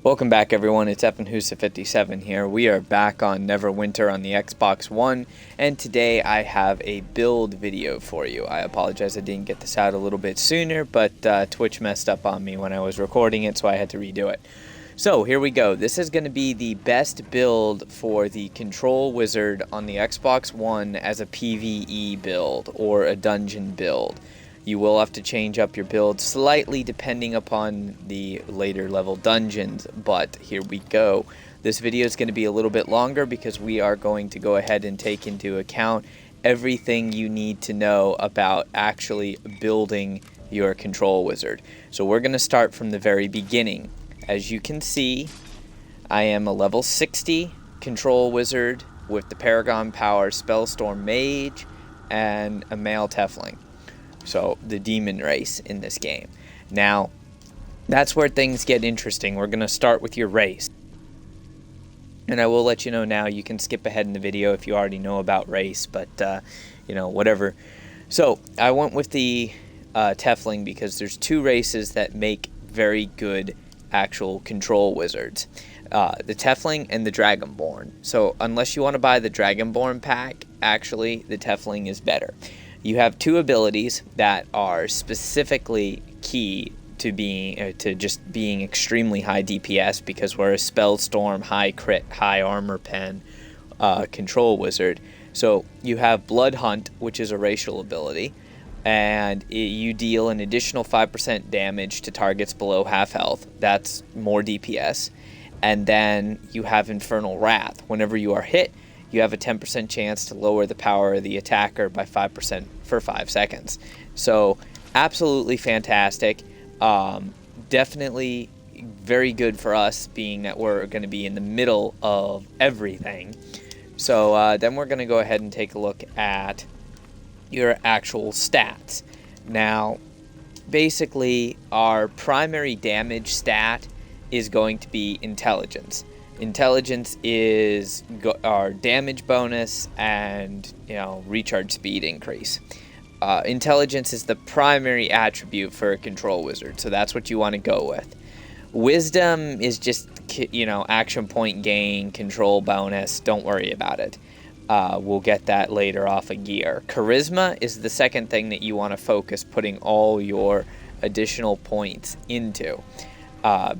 Welcome back, everyone. It's Eppenhusa57 here. We are back on Neverwinter on the Xbox One, and today I have a build video for you. I apologize I didn't get this out a little bit sooner, but Twitch messed up on me when I was recording it, so I had to redo it. So here we go. This is going to be the best build for the Control Wizard on the Xbox One as a PVE build or a dungeon build. You will have to change up your build slightly depending upon the later level dungeons, but here we go. This video is going to be a little bit longer because we are going to go ahead and take into account everything you need to know about actually building your Control Wizard. So we're going to start from the very beginning. As you can see, I am a level 60 Control Wizard with the Paragon Power Spellstorm Mage and a male Tiefling. So, the demon race in this game. Now, that's where things get interesting. We're going to start with your race. And I will let you know now, you can skip ahead in the video if you already know about race, but, whatever. So, I went with the Tiefling because there's two races that make very good actual Control Wizards. The Tiefling and the Dragonborn. So, unless you want to buy the Dragonborn pack, actually, the Tiefling is better. You have two abilities that are specifically key to being just being extremely high DPS because we're a Spellstorm, high crit, high armor pen Control Wizard. So you have Blood Hunt, which is a racial ability, and you deal an additional 5% damage to targets below half health. That's more DPS. And then you have Infernal Wrath. Whenever you are hit, you have a 10% chance to lower the power of the attacker by 5% for 5 seconds. So, absolutely fantastic. Definitely very good for us, being that we're going to be in the middle of everything. So, then we're going to go ahead and take a look at your actual stats. Now, basically, our primary damage stat is going to be Intelligence. Intelligence is our damage bonus and, recharge speed increase. Intelligence is the primary attribute for a Control Wizard, so that's what you want to go with. Wisdom is just, action point gain, control bonus. Don't worry about it. We'll get that later off a gear. Charisma is the second thing that you want to focus putting all your additional points into.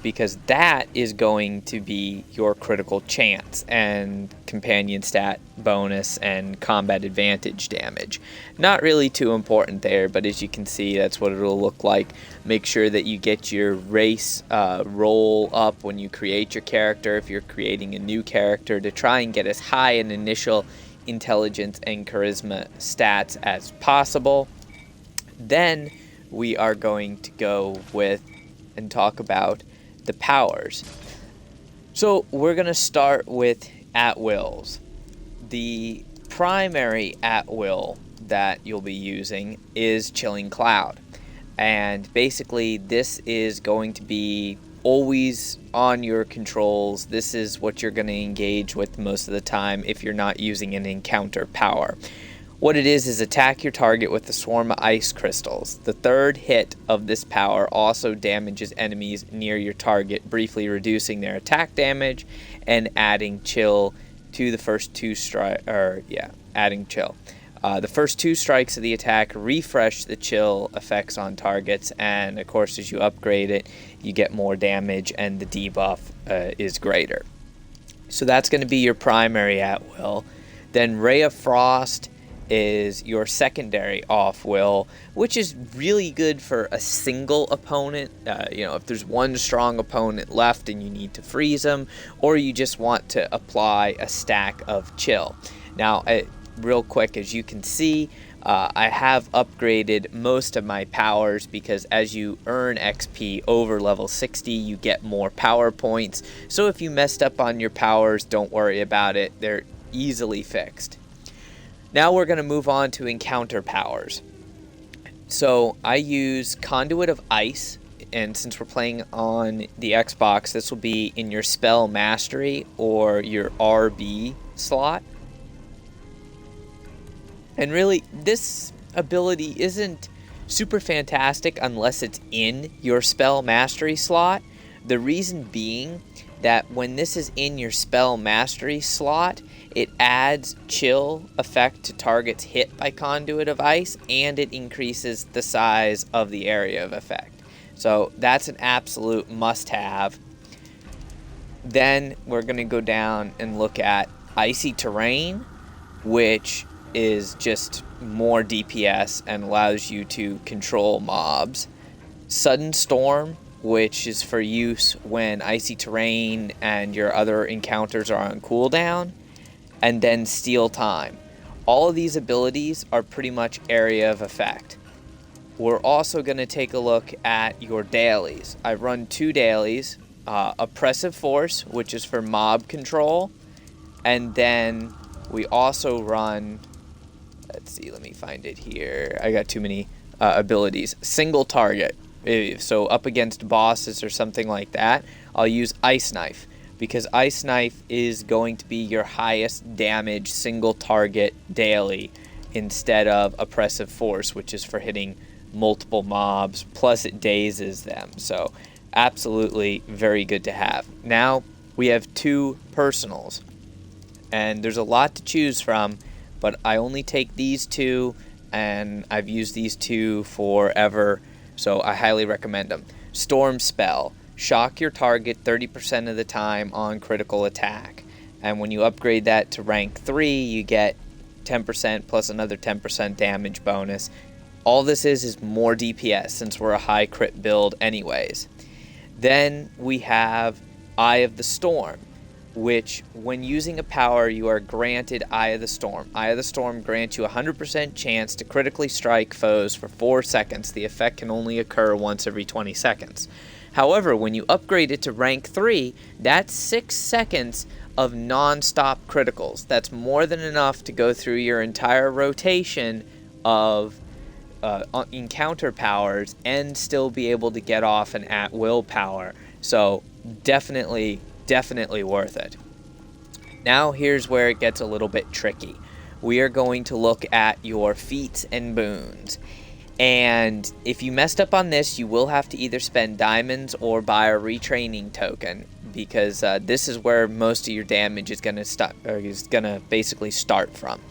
Because that is going to be your critical chance and companion stat bonus and combat advantage damage. Not really too important there, but as you can see, that's what it'll look like. Make sure that you get your race roll up when you create your character, if you're creating a new character, to try and get as high an initial intelligence and charisma stats as possible. Then we are going to go with and talk about the powers. So we're going to start with at-wills. The primary at-will that you'll be using is Chilling Cloud. And basically this is going to be always on your controls. This is what you're going to engage with most of the time if you're not using an encounter power. What it is attack your target with a swarm of ice crystals. The third hit of this power also damages enemies near your target, briefly reducing their attack damage and adding chill to the first two adding chill. The first two strikes of the attack refresh the chill effects on targets, and of course as you upgrade it, you get more damage and the debuff is greater. So that's going to be your primary at-will. Then Ray of Frost is your secondary off-will, which is really good for a single opponent. If there's one strong opponent left and you need to freeze them, or you just want to apply a stack of chill. Now, real quick, as you can see, I have upgraded most of my powers because as you earn XP over level 60, you get more power points. So if you messed up on your powers, don't worry about it. They're easily fixed. Now we're going to move on to encounter powers. So I use Conduit of Ice, and since we're playing on the Xbox, this will be in your Spell Mastery or your RB slot. And really, this ability isn't super fantastic unless it's in your Spell Mastery slot. The reason being that when this is in your spell mastery slot, it adds chill effect to targets hit by Conduit of Ice, and it increases the size of the area of effect. So that's an absolute must-have. Then we're going to go down and look at Icy Terrain, which is just more DPS and allows you to control mobs. Sudden Storm, which is for use when Icy Terrain and your other encounters are on cooldown. And then Steal Time. All of these abilities are pretty much area of effect. We're also going to take a look at your dailies. I run 2 dailies. Oppressive Force, which is for mob control. And then we also run... Let's see, let me find it here. I got too many abilities. Single target. So up against bosses or something like that, I'll use Ice Knife, because Ice Knife is going to be your highest damage single target daily instead of Oppressive Force, which is for hitting multiple mobs, plus it dazes them. So absolutely very good to have. Now we have 2 personals, and there's a lot to choose from, but I only take these 2, and I've used these 2 forever. So I highly recommend them. Storm Spell. Shock your target 30% of the time on critical attack. And when you upgrade that to rank 3, you get 10% plus another 10% damage bonus. All this is more DPS, since we're a high crit build anyways. Then we have Eye of the Storm, which when using a power, you are granted Eye of the Storm. Eye of the Storm grants you a 100% chance to critically strike foes for 4 seconds. The effect can only occur once every 20 seconds. However, when you upgrade it to rank 3, that's 6 seconds of non-stop criticals. That's more than enough to go through your entire rotation of encounter powers and still be able to get off an at-will power. So definitely worth it. Now here's where it gets a little bit tricky. We are going to look at your feats and boons. And if you messed up on this, you will have to either spend diamonds or buy a retraining token, because this is where most of your damage is going to basically start from.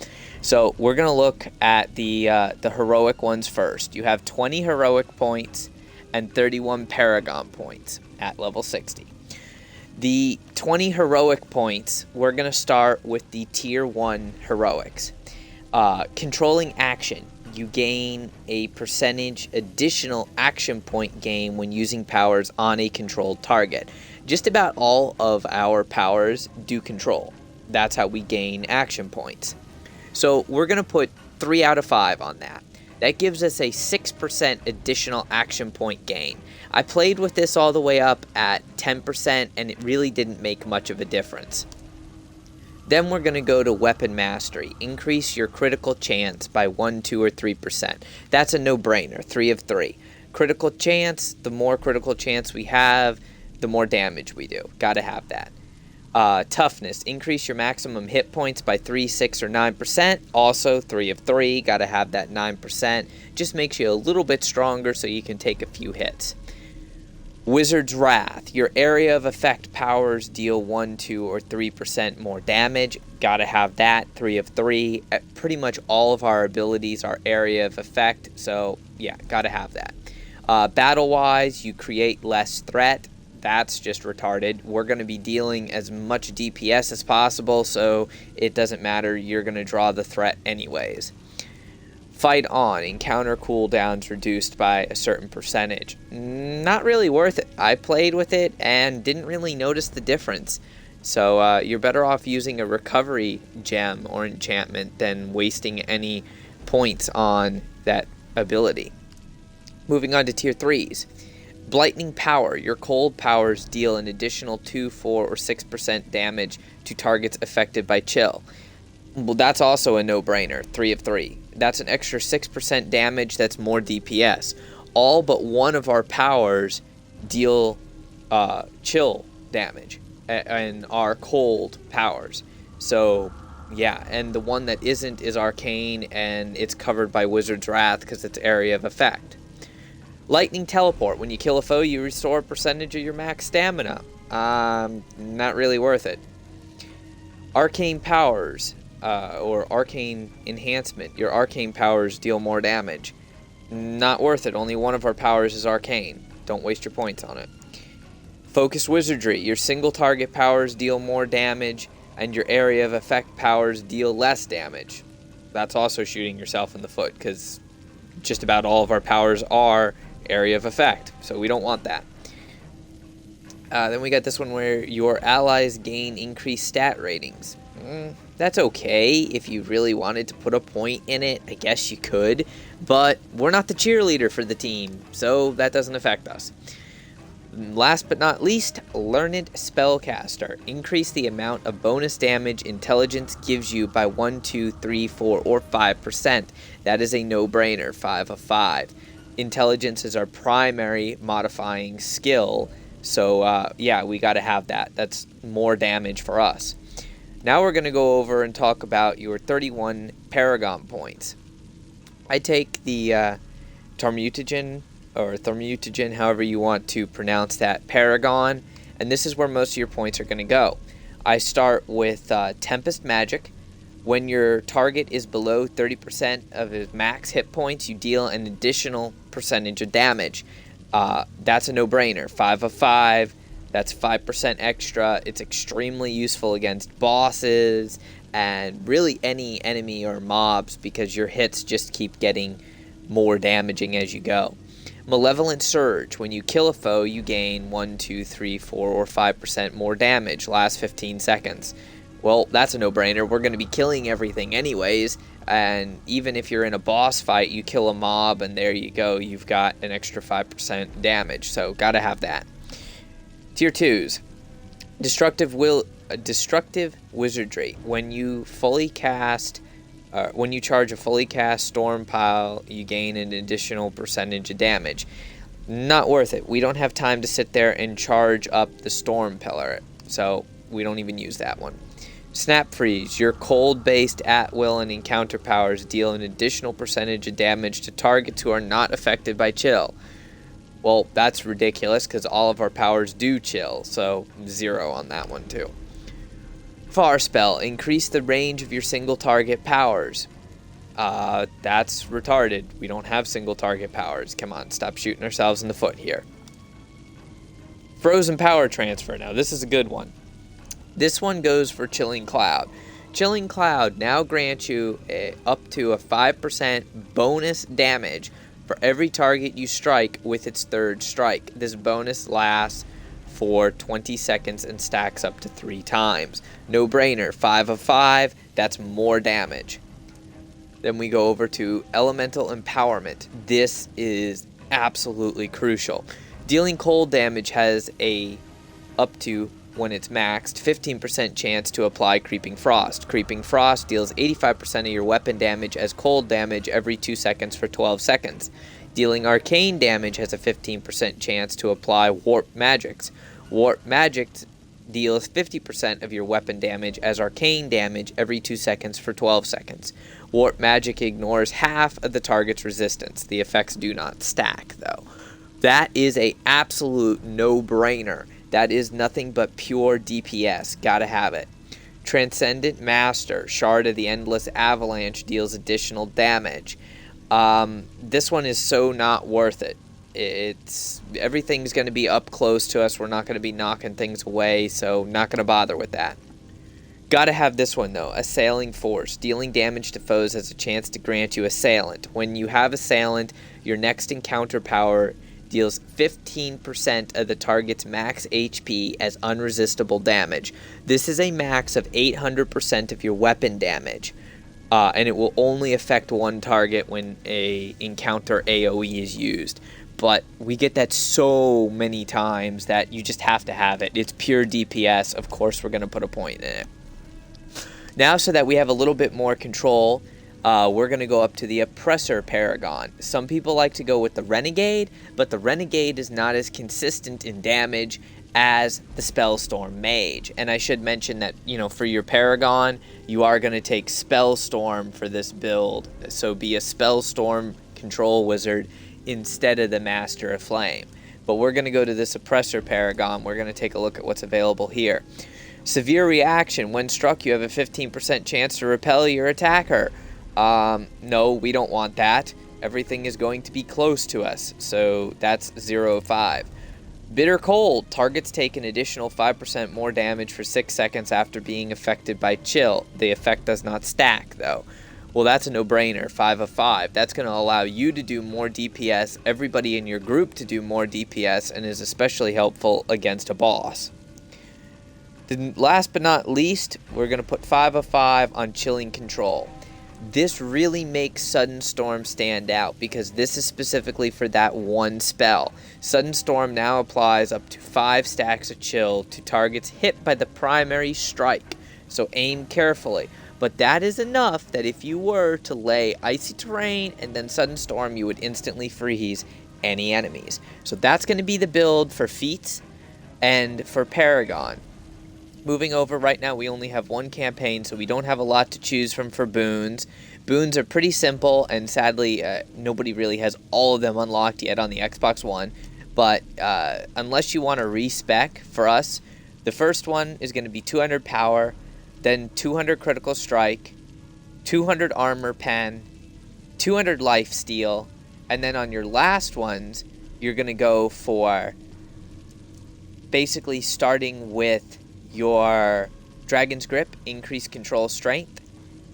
So we're going to look at the heroic ones first. You have 20 heroic points and 31 paragon points at level 60. The 20 heroic points, we're going to start with the tier 1 heroics. Controlling action. You gain a percentage additional action point gain when using powers on a controlled target. Just about all of our powers do control. That's how we gain action points. So we're going to put 3 out of 5 on that. That gives us a 6% additional action point gain. I played with this all the way up at 10%, and it really didn't make much of a difference. Then we're going to go to Weapon Mastery. Increase your critical chance by 1, 2, or 3%. That's a no-brainer, 3 of 3. Critical chance, the more critical chance we have, the more damage we do. Gotta have that. Toughness. Increase your maximum hit points by 3, 6, or 9%. Also 3 of 3. Gotta have that 9%. Just makes you a little bit stronger so you can take a few hits. Wizard's Wrath. Your area of effect powers deal 1, 2, or 3% more damage. Gotta have that. 3 of 3. Pretty much all of our abilities are area of effect. So yeah, gotta have that. Battle-wise, you create less threat. That's just retarded. We're going to be dealing as much DPS as possible, so it doesn't matter. You're going to draw the threat anyways. Fight on. Encounter cooldowns reduced by a certain percentage. Not really worth it. I played with it and didn't really notice the difference. So you're better off using a recovery gem or enchantment than wasting any points on that ability. Moving on to tier 3s. Blightning Power. Your cold powers deal an additional 2, 4, or 6% damage to targets affected by chill. Well, that's also a no-brainer. 3 of 3. That's an extra 6% damage. That's more DPS. All but one of our powers deal chill damage and are cold powers. So yeah, and the one that isn't is Arcane, and it's covered by Wizard's Wrath because it's area of effect. Lightning teleport. When you kill a foe, you restore a percentage of your max stamina. Not really worth it. Arcane powers, or arcane enhancement. Your arcane powers deal more damage. Not worth it. Only one of our powers is arcane. Don't waste your points on it. Focus wizardry. Your single target powers deal more damage, and your area of effect powers deal less damage. That's also shooting yourself in the foot, because just about all of our powers are area of effect, so we don't want that. Then we got this one where your allies gain increased stat ratings. That's okay if you really wanted to put a point in it. I guess you could, but we're not the cheerleader for the team, so that doesn't affect us. Last but not least, Learned Spellcaster. Increase the amount of bonus damage intelligence gives you by 1, 2, 3, 4, or 5%. That is a no-brainer, 5 of 5. Intelligence is our primary modifying skill, so yeah, we got to have that. That's more damage for us. Now we're going to go over and talk about your 31 Paragon points. I take the Tormutagen, or Thormutagen, however you want to pronounce that, Paragon, and this is where most of your points are going to go. I start with Tempest Magic. When your target is below 30% of his max hit points, you deal an additional percentage of damage. That's a no-brainer. 5 of 5, that's 5% extra. It's extremely useful against bosses and really any enemy or mobs, because your hits just keep getting more damaging as you go. Malevolent Surge. When you kill a foe, you gain 1, 2, 3, 4, or 5% more damage. Last 15 seconds. Well, that's a no-brainer. We're going to be killing everything anyways, and even if you're in a boss fight, you kill a mob, and there you go. You've got an extra 5% damage, so gotta have that. Tier 2s. Destructive Wizardry. When you charge a fully cast Storm Pile, you gain an additional percentage of damage. Not worth it. We don't have time to sit there and charge up the Storm Pillar, so we don't even use that one. Snap Freeze. Your cold-based at-will and encounter powers deal an additional percentage of damage to targets who are not affected by chill. Well, that's ridiculous, because all of our powers do chill, so 0 on that one too. Far Spell. Increase the range of your single target powers. That's retarded. We don't have single target powers. Come on, stop shooting ourselves in the foot here. Frozen Power Transfer. Now, this is a good one. This one goes for Chilling Cloud. Chilling Cloud now grants you up to a 5% bonus damage for every target you strike with its third strike. This bonus lasts for 20 seconds and stacks up to 3 times. No brainer, 5 of 5, that's more damage. Then we go over to Elemental Empowerment. This is absolutely crucial. Dealing cold damage has a up to, when it's maxed, 15% chance to apply Creeping Frost. Creeping Frost deals 85% of your weapon damage as cold damage every 2 seconds for 12 seconds. Dealing arcane damage has a 15% chance to apply Warp Magics. Warp Magic deals 50% of your weapon damage as arcane damage every 2 seconds for 12 seconds. Warp Magic ignores half of the target's resistance. The effects do not stack, though. That is a absolute no-brainer. That is nothing but pure DPS. Gotta have it. Transcendent Master. Shard of the Endless Avalanche deals additional damage. This one is so not worth it. Everything's going to be up close to us. We're not going to be knocking things away, so not going to bother with that. Gotta have this one, though. Assailing Force. Dealing damage to foes has a chance to grant you Assailant. When you have Assailant, your next encounter power deals 15% of the target's max HP as unresistible damage. This is a max of 800% of your weapon damage, and it will only affect one target when a encounter AoE is used. But we get that so many times that you just have to have it. It's pure DPS. Of course, we're going to put a point in it. Now, so that we have a little bit more control, we're going to go up to the Oppressor Paragon. Some people like to go with the Renegade, but the Renegade is not as consistent in damage as the Spellstorm Mage. And I should mention that, for your Paragon, you are going to take Spellstorm for this build. So be a Spellstorm control wizard. instead of the Master of Flame. But we're going to go to the Suppressor Paragon. We're going to take a look at what's available here. Severe reaction. When struck, you have a 15% chance to repel your attacker. No, we don't want that. Everything is going to be close to us. So that's 0-5. Bitter Cold. Targets take an additional 5% more damage for 6 seconds after being affected by chill. The effect does not stack, though. Well, that's a no-brainer, 5/5. That's going to allow you to do more DPS, everybody in your group to do more DPS, and is especially helpful against a boss. Then last but not least, we're going to put 5/5 on Chilling Control. This really makes Sudden Storm stand out because this is specifically for that one spell. Sudden Storm now applies up to 5 stacks of chill to targets hit by the primary strike, so aim carefully. But that is enough that if you were to lay Icy Terrain and then Sudden Storm, you would instantly freeze any enemies. So that's going to be the build for feats and for Paragon. Moving over, right now we only have one campaign, so we don't have a lot to choose from for boons. Boons are pretty simple, and sadly, nobody really has all of them unlocked yet on the Xbox One. But unless you want to respec, for us, the first one is going to be 200 power, then 200 critical strike, 200 armor pen, 200 life steal, and then on your last ones, you're going to go for basically starting with your Dragon's Grip, increased control strength,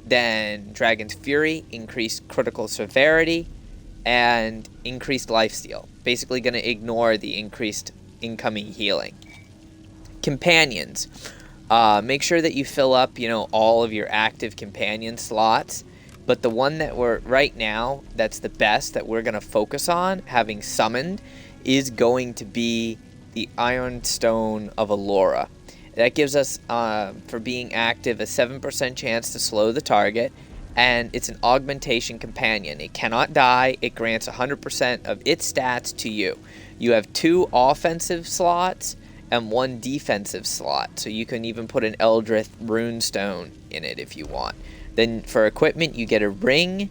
then Dragon's Fury, increased critical severity, and increased life steal. Basically going to ignore the increased incoming healing. Companions. Make sure that you fill up, all of your active companion slots. But the one that we're right now, that's the best that we're going to focus on, having summoned, is going to be the Ironstone of Allura. That gives us, for being active, a 7% chance to slow the target, and it's an augmentation companion. It cannot die. It grants 100% of its stats to you. You have 2 offensive slots and 1 defensive slot, so you can even put an Eldritch Runestone in it if you want. Then for equipment, you get a ring,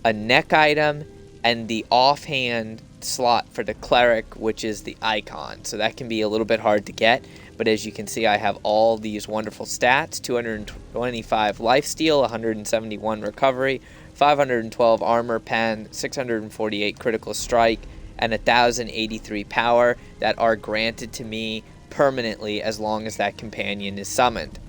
a neck item, and the offhand slot for the Cleric, which is the icon. So that can be a little bit hard to get, but as you can see, I have all these wonderful stats: 225 lifesteal, 171 recovery, 512 armor pen, 648 critical strike, and 1083 power that are granted to me permanently as long as that companion is summoned.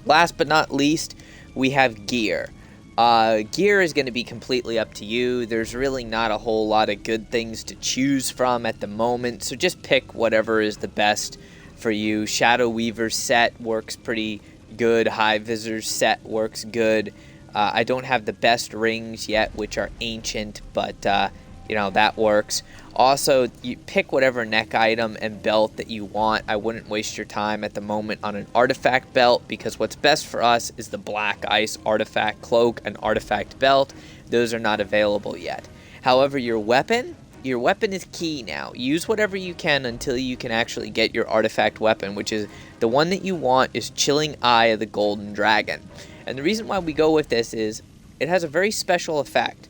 Last but not least, we have gear. Gear is going to be completely up to you. There's really not a whole lot of good things to choose from at the moment, so just pick whatever is the best for you. Shadow Weaver set works pretty good. High Visor set works good. I don't have the best rings yet, which are ancient, but that works. Also, you pick whatever neck item and belt that you want. I wouldn't waste your time at the moment on an artifact belt, because what's best for us is the Black Ice artifact cloak and artifact belt. Those are not available yet. However, your weapon is key now. Use whatever you can until you can actually get your artifact weapon, which is the one that you want is Chilling Eye of the Golden Dragon. And the reason why we go with this is it has a very special effect.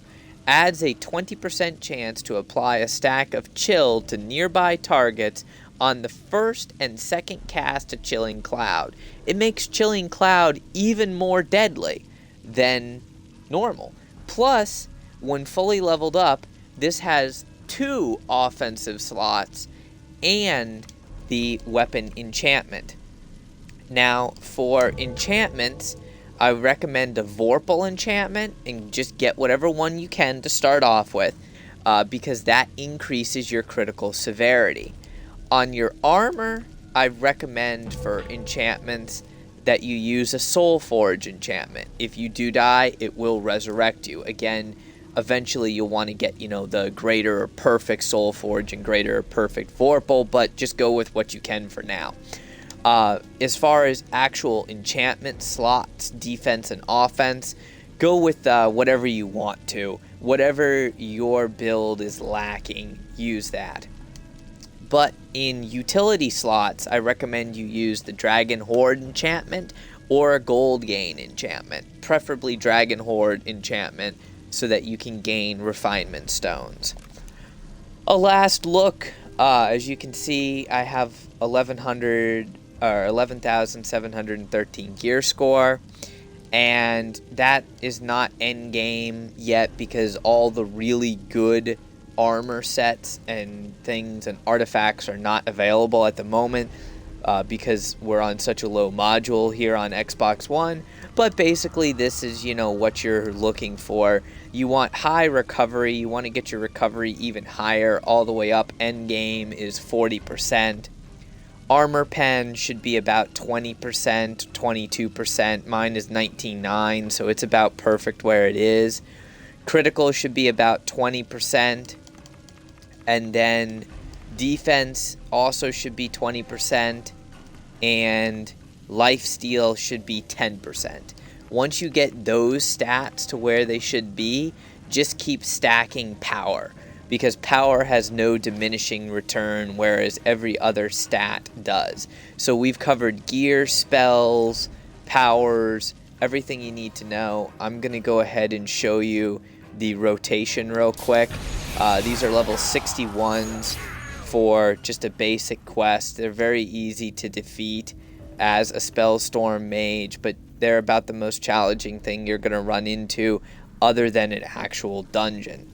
Adds a 20% chance to apply a stack of chill to nearby targets on the first and second cast of Chilling Cloud. It makes Chilling Cloud even more deadly than normal. Plus, when fully leveled up, this has 2 offensive slots and the weapon enchantment. Now, for enchantments, I recommend a Vorpal enchantment, and just get whatever one you can to start off with, because that increases your critical severity. On your armor, I recommend for enchantments that you use a Soul Forge enchantment. If you do die, it will resurrect you. Again, eventually you'll want to get, the greater or perfect Soul Forge and greater or perfect Vorpal, but just go with what you can for now. As far as actual enchantment slots, defense and offense, go with whatever you want to. Whatever your build is lacking, use that. But in utility slots, I recommend you use the Dragon Horde enchantment or a Gold Gain enchantment. Preferably Dragon Horde enchantment, so that you can gain refinement stones. A last look. As you can see, I have 11,713 gear score, and that is not end game yet because all the really good armor sets and things and artifacts are not available at the moment because we're on such a low module here on Xbox One. But basically this is, you know, what you're looking for. You want high recovery, you want to get your recovery even higher, all the way up. End game is 40%. Armor pen should be about 20%, 22%. Mine is 19.9, so it's about perfect where it is. Critical should be about 20%. And then defense also should be 20%. And lifesteal should be 10%. Once you get those stats to where they should be, just keep stacking power, because power has no diminishing return, whereas every other stat does. So we've covered gear, spells, powers, everything you need to know. I'm going to go ahead and show you the rotation real quick. These are level 61s for just a basic quest. They're very easy to defeat as a Spellstorm mage, but they're about the most challenging thing you're going to run into other than an actual dungeon.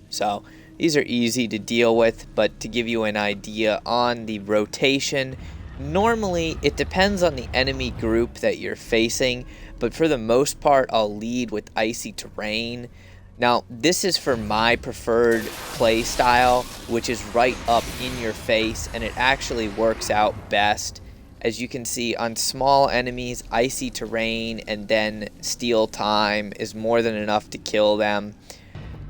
So these are easy to deal with, but to give you an idea on the rotation, normally it depends on the enemy group that you're facing, but for the most part I'll lead with icy terrain. Now this is for my preferred play style, which is right up in your face, and it actually works out best. As you can see, on small enemies, icy terrain and then steal time is more than enough to kill them.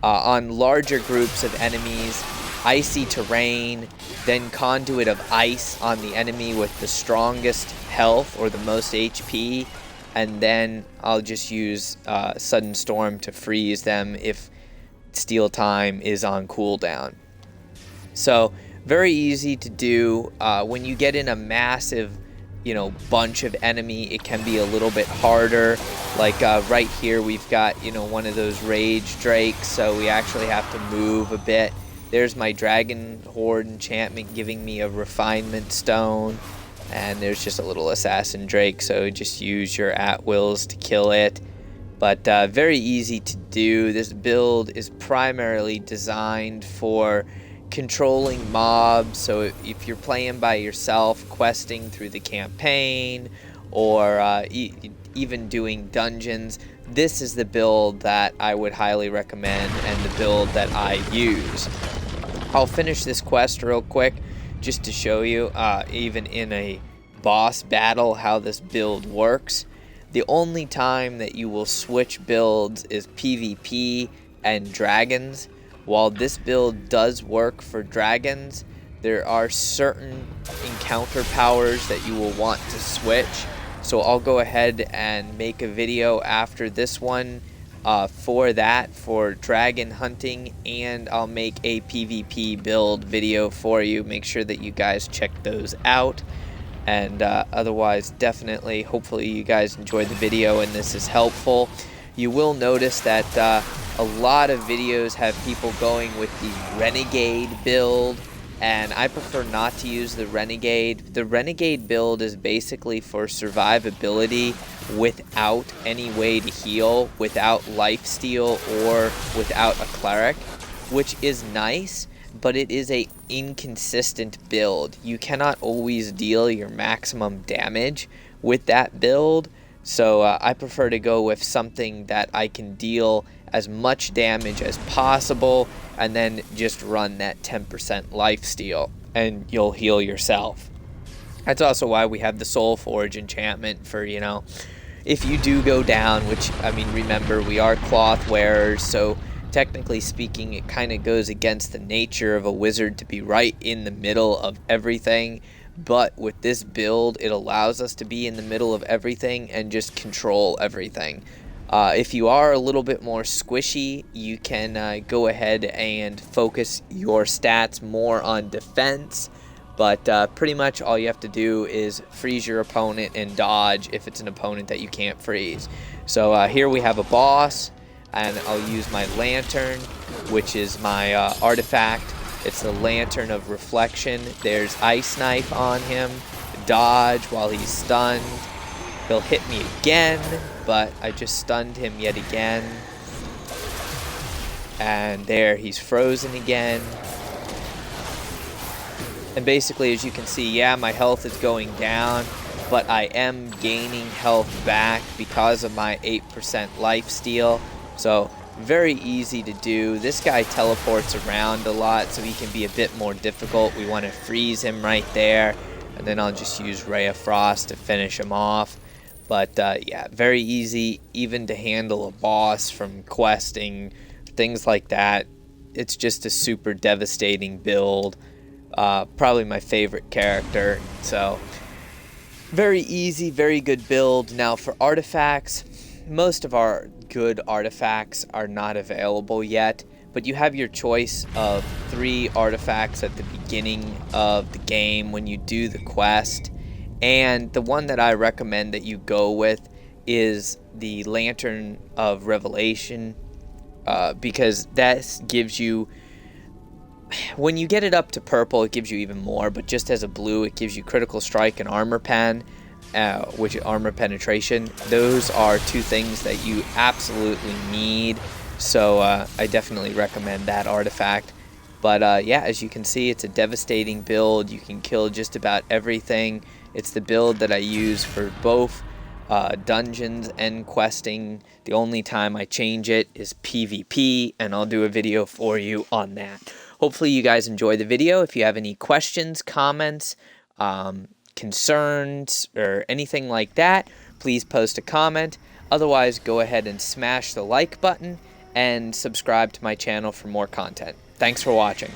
On larger groups of enemies, icy terrain, then conduit of ice on the enemy with the strongest health or the most HP, and then I'll just use sudden storm to freeze them if steal time is on cooldown. So very easy to do. When you get in a massive, bunch of enemy, it can be a little bit harder. Like right here, we've got, one of those rage drakes, so we actually have to move a bit. There's my dragon horde enchantment giving me a refinement stone, and there's just a little assassin drake, so just use your at-wills to kill it. But very easy to do. This build is primarily designed for controlling mobs, so if you're playing by yourself, questing through the campaign, or even doing dungeons, this is the build that I would highly recommend and the build that I use. I'll finish this quest real quick just to show you, even in a boss battle, how this build works. The only time that you will switch builds is PvP and dragons. While this build does work for dragons, there are certain encounter powers that you will want to switch. So I'll go ahead and make a video after this one for dragon hunting, and I'll make a PvP build video for you. Make sure that you guys check those out. And otherwise, definitely, hopefully you guys enjoyed the video and this is helpful. You will notice that a lot of videos have people going with the Renegade build, and I prefer not to use the Renegade. The Renegade build is basically for survivability without any way to heal, without lifesteal, or without a cleric, which is nice, but it is a inconsistent build. You cannot always deal your maximum damage with that build, so I prefer to go with something that I can deal as much damage as possible and then just run that 10% lifesteal and you'll heal yourself. That's also why we have the Soul Forge enchantment for, if you do go down, which, remember, we are cloth wearers, so technically speaking, it kind of goes against the nature of a wizard to be right in the middle of everything. But with this build, it allows us to be in the middle of everything and just control everything. If you are a little bit more squishy, you can go ahead and focus your stats more on defense. But pretty much all you have to do is freeze your opponent and dodge if it's an opponent that you can't freeze. So here we have a boss, and I'll use my lantern, which is my artifact. It's the Lantern of Reflection. There's Ice Knife on him. Dodge while he's stunned. He'll hit me again, but I just stunned him yet again. And there, he's frozen again. And basically, as you can see, yeah, my health is going down, but I am gaining health back because of my 8% lifesteal. So, very easy to do. This guy teleports around a lot, so he can be a bit more difficult. We want to freeze him right there, and then I'll just use Ray of Frost to finish him off. But yeah, very easy even to handle a boss from questing, things like that. It's just a super devastating build. Probably my favorite character. So very easy, very good build. Now for artifacts, most of our good artifacts are not available yet, but you have your choice of 3 artifacts at the beginning of the game when you do the quest. And the one that I recommend that you go with is the Lantern of Revelation, because that gives you, when you get it up to purple, it gives you even more, but just as a blue, it gives you critical strike and armor pen, which is armor penetration. Those are 2 things that you absolutely need, so I definitely recommend that artifact. But yeah, as you can see, it's a devastating build. You can kill just about everything. It's the build that I use for both dungeons and questing. The only time I change it is PvP, and I'll do a video for you on that. Hopefully you guys enjoy the video. If you have any questions, comments, concerns, or anything like that, please post a comment. Otherwise, go ahead and smash the like button and subscribe to my channel for more content. Thanks for watching.